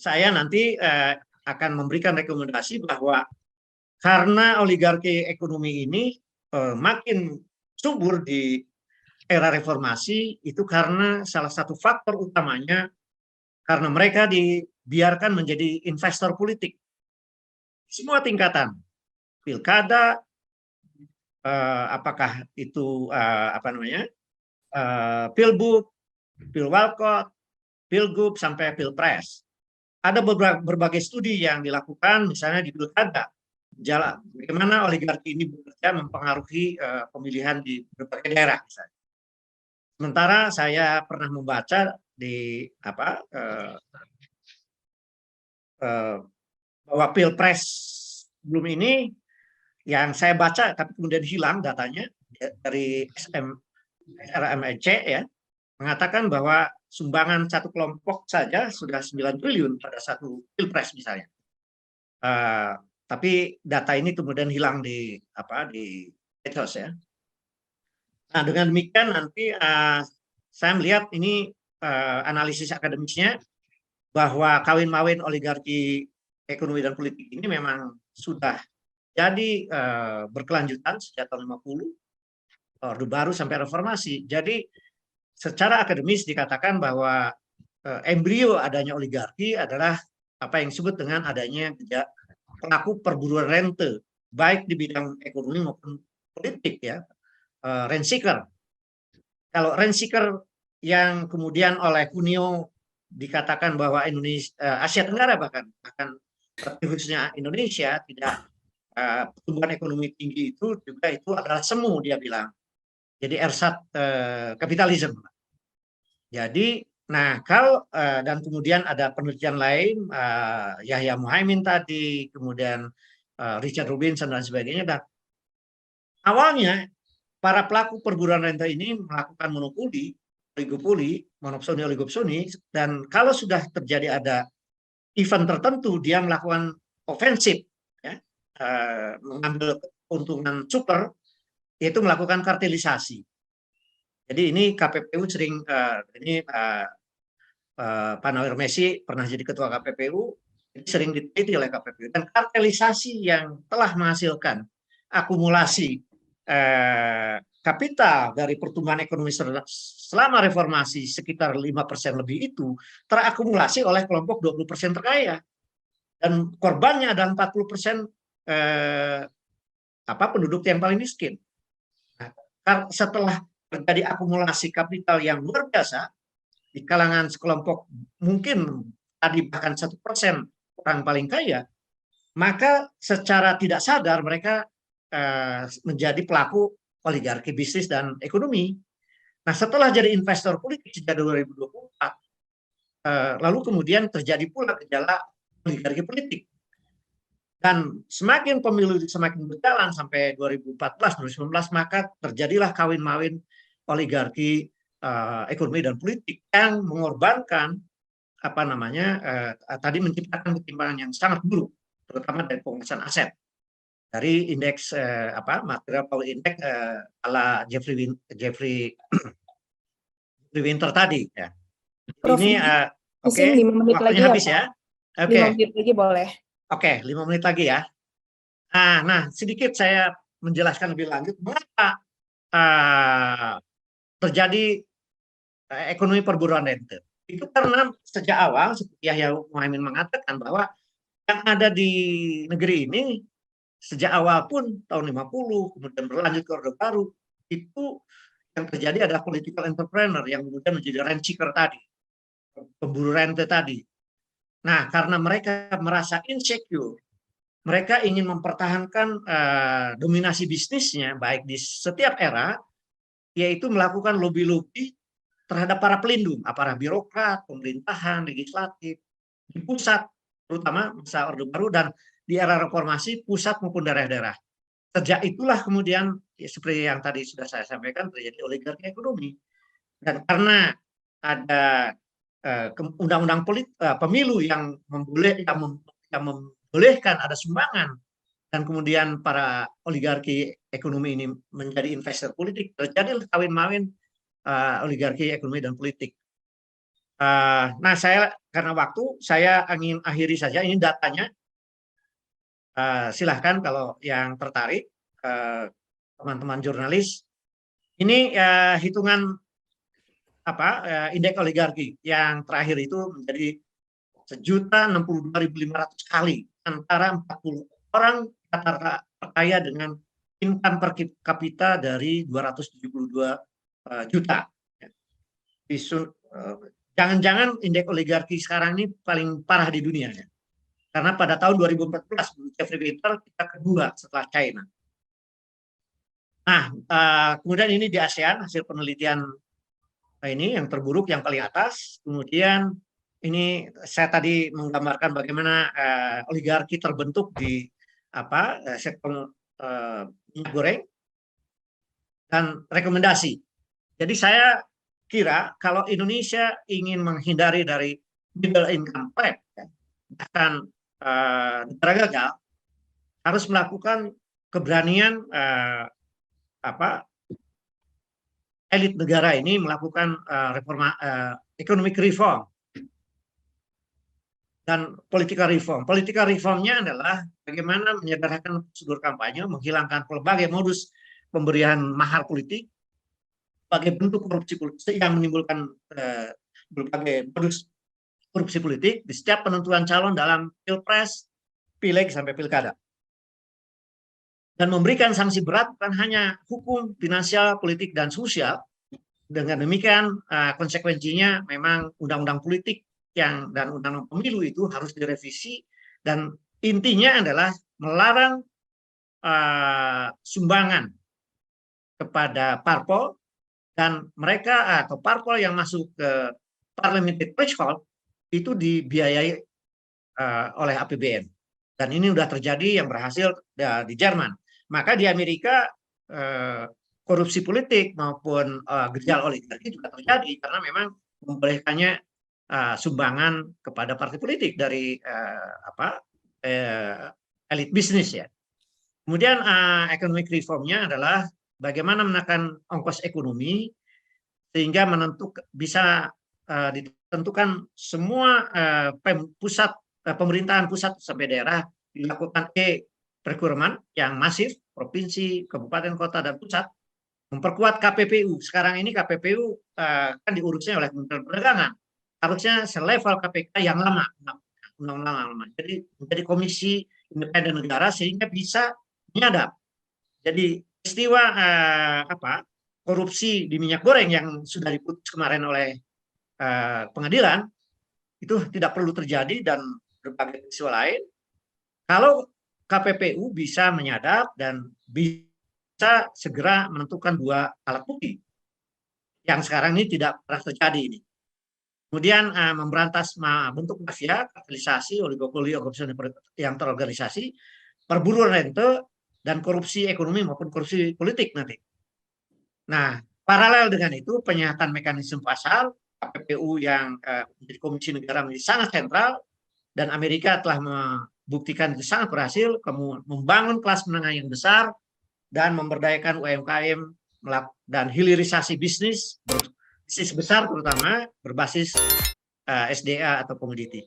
saya nanti akan memberikan rekomendasi bahwa karena oligarki ekonomi ini makin subur di era reformasi, itu karena salah satu faktor utamanya karena mereka dibiarkan menjadi investor politik. Semua tingkatan, pilkada, apakah itu pilbub, pilwalkot, pilgub sampai pilpres. Ada berbagai studi yang dilakukan, misalnya di pilkada, bagaimana oligarki ini bekerja mempengaruhi pemilihan di berbagai daerah. Misalnya. Sementara saya pernah membaca di bahwa pilpres sebelum ini yang saya baca, tapi kemudian hilang datanya dari RMEC ya, mengatakan bahwa sumbangan satu kelompok saja sudah 9 triliun pada satu pilpres misalnya. Tapi data ini kemudian hilang di medsos ya. Nah, dengan demikian nanti saya melihat ini analisis akademisnya bahwa kawin-mawin oligarki ekonomi dan politik ini memang sudah jadi berkelanjutan sejak tahun 50, Orde Baru sampai Reformasi. Jadi secara akademis dikatakan bahwa embrio adanya oligarki adalah apa yang disebut dengan adanya pelaku perburuan rente, baik di bidang ekonomi maupun politik ya. Rent seeker. Kalau rent seeker yang kemudian oleh Cuneo dikatakan bahwa Asia Tenggara bahkan khususnya Indonesia tidak pertumbuhan ekonomi tinggi itu juga itu adalah semu dia bilang. Jadi ersat kapitalisme. Jadi kalau dan kemudian ada penelitian lain Yahya Muhaimin tadi, kemudian Richard Robinson dan sebagainya. Dan awalnya para pelaku perburuan rente ini melakukan monopoli, oligopsoni, dan kalau sudah terjadi ada event tertentu, dia melakukan ofensif, ya, mengambil keuntungan super, yaitu melakukan kartelisasi. Jadi ini KPPU sering, Pak Nawir Messi pernah jadi ketua KPPU, ini sering diteliti oleh KPPU, dan kartelisasi yang telah menghasilkan akumulasi kapital dari pertumbuhan ekonomi selama reformasi sekitar 5% lebih itu terakumulasi oleh kelompok 20% terkaya, dan korbannya adalah 40% penduduk yang paling miskin. Nah, setelah terjadi akumulasi kapital yang luar biasa di kalangan sekelompok mungkin tadi bahkan 1% orang paling kaya, maka secara tidak sadar mereka menjadi pelaku oligarki bisnis dan ekonomi. Nah, setelah jadi investor politik sejak 2024, lalu kemudian terjadi pula gejala oligarki politik. Dan semakin pemilu semakin berjalan sampai 2014-2019, maka terjadilah kawin-mawin oligarki ekonomi dan politik yang mengorbankan tadi menciptakan ketimpangan yang sangat buruk, terutama dari penguasaan aset. Dari indeks material power index ala Jeffrey Winter tadi ya. Prof, ini oke, 5 menit lagi habis ya. Oke. 5 menit lagi boleh. Oke, 5 menit lagi ya. Nah, sedikit saya menjelaskan lebih lanjut mengapa terjadi ekonomi perburuan rente. Itu karena sejak awal seperti Yahya Muhaimin mengatakan bahwa yang ada di negeri ini sejak awal pun tahun 50 kemudian berlanjut ke Orde Baru, itu yang terjadi adalah political entrepreneur yang kemudian menjadi rent seeker tadi, pemburu rente tadi. Nah, karena mereka merasa insecure, mereka ingin mempertahankan dominasi bisnisnya baik di setiap era, yaitu melakukan lobby-lobby terhadap para pelindung, aparat birokrat, pemerintahan, legislatif, di pusat, terutama masa Orde Baru dan di era reformasi pusat maupun daerah-daerah. Sejak itulah kemudian ya, seperti yang tadi sudah saya sampaikan terjadi oligarki ekonomi. Dan karena ada undang-undang pemilu yang membolehkan ada sumbangan dan kemudian para oligarki ekonomi ini menjadi investor politik, terjadi kawin-mawin oligarki ekonomi dan politik. Nah, saya karena waktu, saya ingin akhiri saja. Ini datanya. Silahkan kalau yang tertarik, teman-teman jurnalis. Ini hitungan indeks oligarki yang terakhir itu menjadi 1.062.500 kali antara 40 orang rata-rata terkaya dengan income per kapita dari 272 juta. Jangan-jangan indeks oligarki sekarang ini paling parah di dunia ya. Karena pada tahun 2014 Jeffrey Winter kita kedua setelah China. Nah, kemudian ini di ASEAN hasil penelitian ini yang terburuk yang paling atas. Kemudian ini saya tadi menggambarkan bagaimana oligarki terbentuk di sektor minyak goreng dan rekomendasi. Jadi saya kira kalau Indonesia ingin menghindari dari middle income trap, bahkan negara gagal, harus melakukan keberanian elit negara ini melakukan economic reform dan political reform. Political reformnya adalah bagaimana menyederhanakan prosedur kampanye, menghilangkan berbagai modus pemberian mahar politik, sebagai bentuk korupsi politik yang menimbulkan berbagai modus korupsi politik di setiap penentuan calon dalam pilpres, pileg sampai pilkada. Dan memberikan sanksi berat bukan hanya hukum, finansial, politik, dan sosial. Dengan demikian konsekuensinya memang undang-undang politik dan undang-undang pemilu itu harus direvisi, dan intinya adalah melarang sumbangan kepada parpol, dan mereka atau parpol yang masuk ke parliamentary threshold itu dibiayai oleh APBN. Dan ini sudah terjadi yang berhasil di Jerman. Maka di Amerika korupsi politik maupun gejala oligarki juga terjadi karena memang membolehkannya sumbangan kepada partai politik dari elit bisnis ya. Kemudian economic reformnya adalah bagaimana menekan ongkos ekonomi sehingga bisa ditentukan semua pemerintahan pusat sampai daerah dilakukan procurement yang masif, provinsi, kabupaten, kota, dan pusat, memperkuat KPPU. Sekarang ini KPPU kan diurusnya oleh Kementerian Perdagangan. Harusnya selevel KPK yang lama, undang-undang lama. Jadi menjadi komisi independen negara sehingga bisa menyadap. Jadi peristiwa korupsi di minyak goreng yang sudah diputus kemarin oleh pengadilan itu tidak perlu terjadi, dan berbagai peristiwa lain. Kalau KPPU bisa menyadap dan bisa segera menentukan dua alat bukti yang sekarang ini tidak pernah terjadi ini. Kemudian memberantas bentuk mafia, kapitalisasi, oligopoli, korupsi yang terorganisasi, perburuan rente, dan korupsi ekonomi maupun korupsi politik nanti. Nah, paralel dengan itu penyihatan mekanisme pasar, KPPU yang menjadi komisi negara menjadi sangat sentral, dan Amerika telah membuktikan itu sangat berhasil, kemudian membangun kelas menengah yang besar dan memberdayakan UMKM dan hilirisasi bisnis besar terutama berbasis SDA atau komoditi.